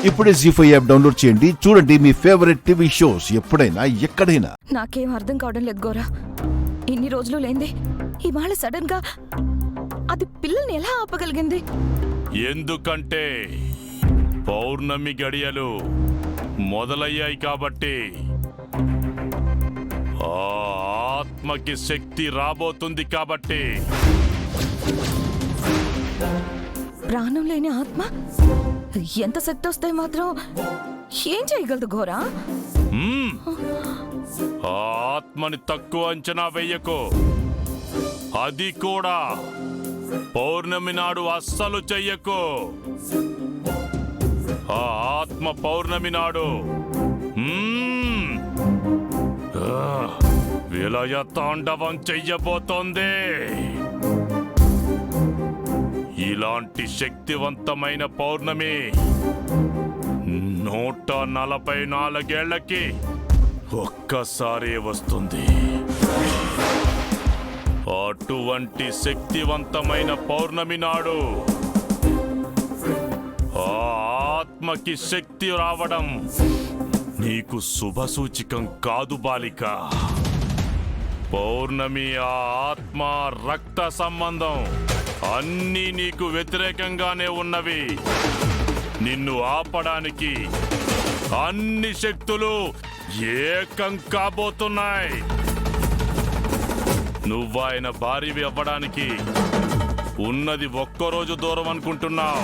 ఇప్పుడే జీ5 app download చేయండి. చూడండి మీ ఫేవరెట్ టీవీ షోస్ ఎప్పుడైనా ఎక్కడైనా. నాకేం అర్థం కావడం లేదు గోరా. ఇన్ని రోజులు లేంది ఇవాళ సడన్ గా అది పిల్లల్ని ఎలా ఆపగలిగింది? ఎందుకంటే పౌర్ణమి గడియలు మొదలయ్యాయి కాబట్టి. ఆ ఆత్మకి శక్తి రాబోతుంది కాబట్టి. ప్రాణం లేని ఆత్మ ఎంత శక్తి వస్తే మాత్రం ఏం చేయగలదు ఘోరా? ఆ ఆత్మని తక్కువ అంచనా వెయ్యకు. అది కూడా పౌర్ణమి నాడు అస్సలు చెయ్యకు. ఆ ఆత్మ పౌర్ణమి నాడు విలయ తాండవం చెయ్యబోతోంది. ఇలాంటి శక్తివంతమైన పౌర్ణమి 144 ఏళ్లకి ఒక్కసారి వస్తుంది. అటువంటి శక్తివంతమైన పౌర్ణమి నాడు ఆ ఆత్మకి శక్తి రావడం నీకు శుభసూచికం కాదు బాలిక. పౌర్ణమి ఆ ఆత్మ రక్త సంబంధం అన్నీ నీకు వ్యతిరేకంగానే ఉన్నవి. నిన్ను ఆపడానికి అన్ని శక్తులు ఏకం కాబోతున్నాయి. నువ్వాయన భార్యవి అవ్వడానికి ఉన్నది ఒక్కరోజు దూరం అనుకుంటున్నావు,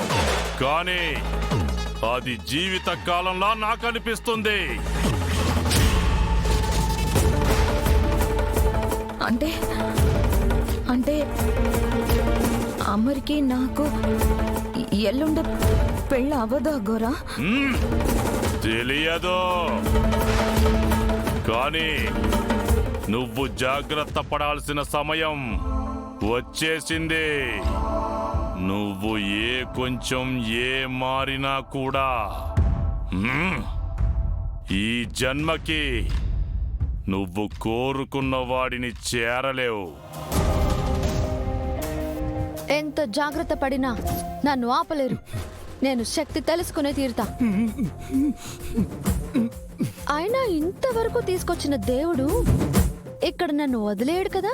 కానీ అది జీవిత కాలంలా నాకు అనిపిస్తుంది. అంటే అంటే అమరికి నాకు ఎల్లుండ పెళ్ళ అవదా గోరా? తెలియదు, కానీ నువ్వు జాగ్రత్త పడాల్సిన సమయం వచ్చేసింది. నువ్వు కొంచెం మారినా కూడా ఈ జన్మకి నువ్వు కోరుకున్న వాడిని చేరలేవు. ఎంత జాగ్రత్త పడినా నన్ను ఆపలేరు. నేను శక్తి తెలుసుకునే తీరుతా. అయినా ఇంతవరకు తీసుకొచ్చిన దేవుడు ఇక్కడ నన్ను వదిలేయడు కదా.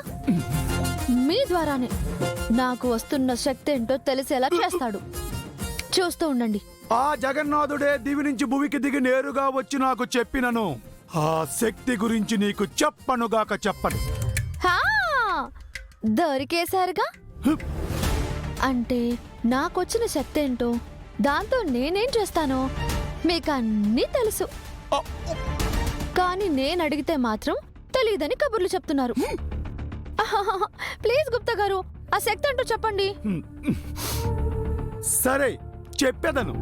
మీ ద్వారానే నాకు వస్తున్న శక్తి ఏంటో తెలిసేలా చేస్తాడు. చూస్తూ ఉండండి. ఆ జగన్నాథుడే దివి నుంచి భూమికి దిగి నేరుగా వచ్చి నాకు చెప్పినను ఆ శక్తి గురించి నీకు చెప్పనుగాక చెప్పను. దొరికేశారుగా. అంటే నాకొచ్చిన శక్తి ఏంటో, దాంతో నేనేం చేస్తానో మీకు అన్నీ తెలుసు. కానీ నేను అడిగితే మాత్రం తెలియదని కబుర్లు చెప్తున్నారు. ప్లీజ్ గుప్తా గారు, ఆ శక్తి అంటూ చెప్పండి. సరే చెప్పేదను.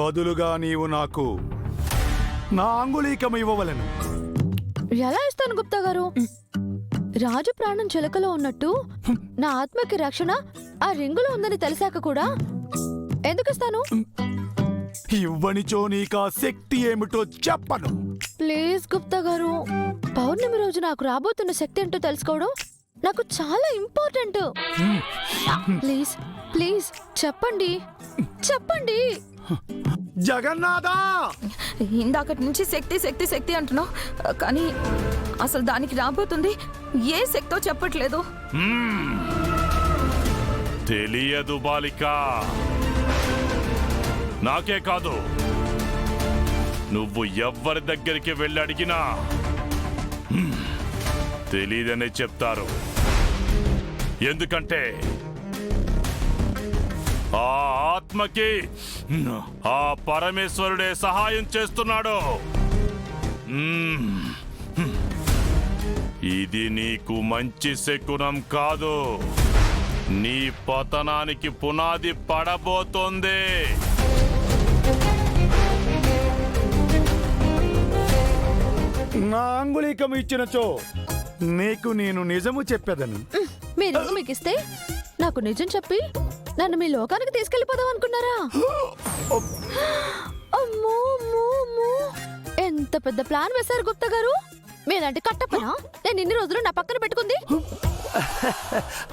బదులుగా నీవు నాకు నా అంగుళీకం ఇవ్వవలెను. ఎలా ఇస్తాను గుప్తా గారు? రాజు ప్రాణం చిలకలో ఉన్నట్టు నా ఆత్మకి రక్షణ ఆ రింగులో ఉందని తెలిసాక కూడా ఎందుకు ఇస్తాను? ఇవ్వనిచో నీకా శక్తి ఏమిటో చెప్పను. ప్లీజ్ గుప్తా గారు, పౌర్ణమి రోజు నాకు రాబోతున్న శక్తి ఏంటో తెలుసుకోవడం నాకు చాలా ఇంపార్టెంట్. ప్లీజ్ ప్లీజ్ చెప్పండి చెప్పండి. జగన్నాథా! ఇందాకటి నుంచి శక్తి శక్తి శక్తి అంటున్నావు, కానీ అసలు దానికి రాబోతుంది ఏ శక్తో చెప్పట్లేదు. తెలియదు బాలిక. నాకే కాదు, నువ్వు ఎవ్వరి దగ్గరికి వెళ్ళి అడిగినా తెలీదనే చెప్తారు. ఎందుకంటే ఆ ఆత్మకి ఆ పరమేశ్వరుడే సహాయం చేస్తున్నాడు. ఇది నీకు మంచి శకునం కాదు. నీ పతనానికి పునాది పడబోతోంది. నా అంగుళీకం ఇచ్చినచో నీకు నేను నిజము చెప్పేదను. మీరు మీకు ఇస్తే నాకు నిజం చెప్పి నన్ను మీ లోకానికి తీసుకెళ్లిపోదాం అనుకున్నారా? అమ్మో అమ్మో అమ్మో, ఎంత పెద్ద ప్లాన్ వేశారు గుప్తా గారు. మీలాంటి కట్టపనా నేను ఇన్ని రోజులు నా పక్కన పెట్టుకుంది.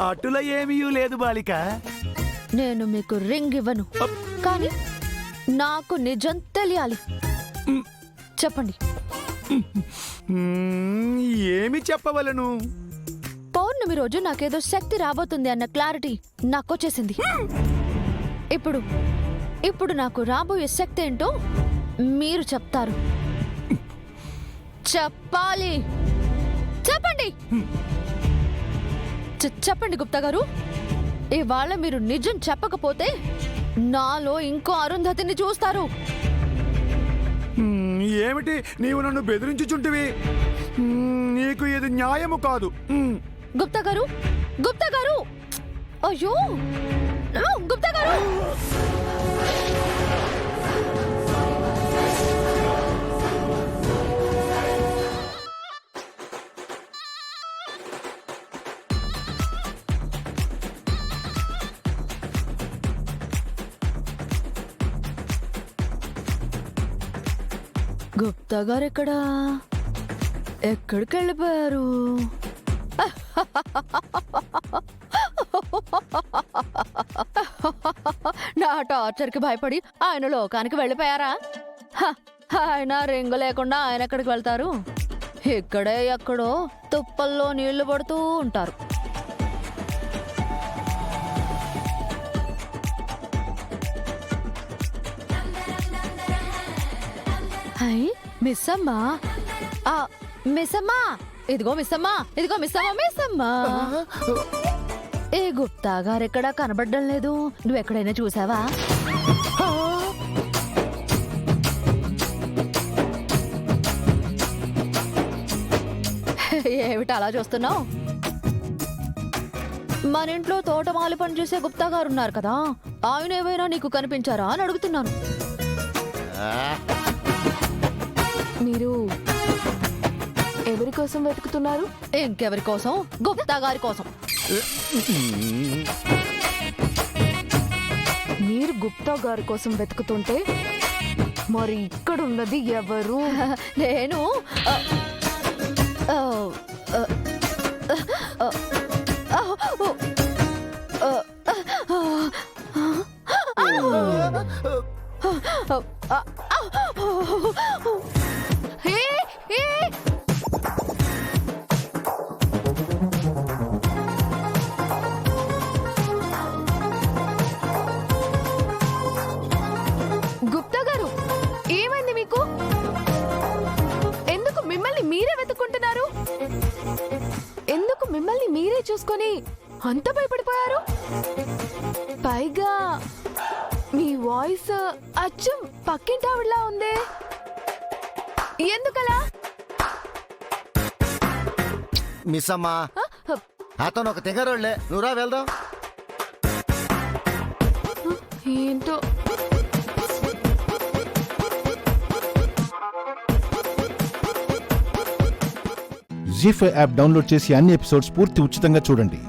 అటుల ఏమీ లేదు బాలిక. నేను మీకు రింగ్ ఇవ్వను, కానీ నాకు నిజం తెలియాలి. చెప్పండి. ఏమి చెప్పవలను? పౌర్ణమి రోజు నాకేదో శక్తి రాబోతుంది అన్న క్లారిటీ నాకొచ్చేసింది. ఇప్పుడు నాకు రాబోయే శక్తి ఏంటో మీరు చెప్తారు. చెప్పాలి. చెప్పండి. చెప్పండి గుప్తా గారు. ఇవాళ మీరు నిజం చెప్పకపోతే నాలో ఇంకో అరుంధతిని చూస్తారు. ఏమిటి నీవు నన్ను బెదిరించుచుంటివి? నీకు ఇది న్యాయము కాదు. గుప్తా గారు, గుప్తా గారు, అయ్యో గుప్తా గారు. గుప్తా గారు ఎక్కడికి వెళ్ళిపోయారు? నా టార్చర్కి భయపడి ఆయన లోకానికి వెళ్ళిపోయారా? ఆయన రింగు లేకుండా ఆయన ఎక్కడికి వెళ్తారు? ఇక్కడే ఎక్కడో తుప్పల్లో నీళ్లు పడుతూ ఉంటారు. హై మిస్సమ్మా, మిస్సమ్మా, ఇదిగో మిస్సమ్మా, ఇదిగో మిస్సమ్మా, మిస్సమ్మా. ఏ గుప్తా గారు ఎక్కడా కనబడడం లేదు. నువ్వెక్కడైనా చూసావా? ఏమిటి అలా చూస్తున్నావు? మన ఇంట్లో తోటమాలి పనిచేసే గుప్తా గారు ఉన్నారు కదా, ఆయన ఏమైనా నీకు కనిపించారా అని అడుగుతున్నాను. మీరు ఎవరి కోసం వెతుకుతున్నారు? ఇంకెవరి కోసం? గుప్తా గారి కోసం. మీరు గుప్తా గారి కోసం వెతుకుతుంటే మరి ఇక్కడ ఉన్నది ఎవరు? నేను గుప్తా గారు, ఏమైంది మీకు? ఎందుకు మిమ్మల్ని మీరే వెతుక్కుంటున్నారు? ఎందుకు మిమ్మల్ని మీరే చూసుకొని అంత భయపడిపోయారు? పైగా మీ వాయిస్ అచ్చం పక్కింటి ఆవిడలా ఉందే, ఎందుకలా? మిస్ అమ్మా, అతను ఒక తెగరోళ్లే. నువ్వురా వెళ్దాం. ఏంటో జీ5 యాప్ డౌన్లోడ్ చేసి అన్ని ఎపిసోడ్స్ పూర్తి ఉచితంగా చూడండి.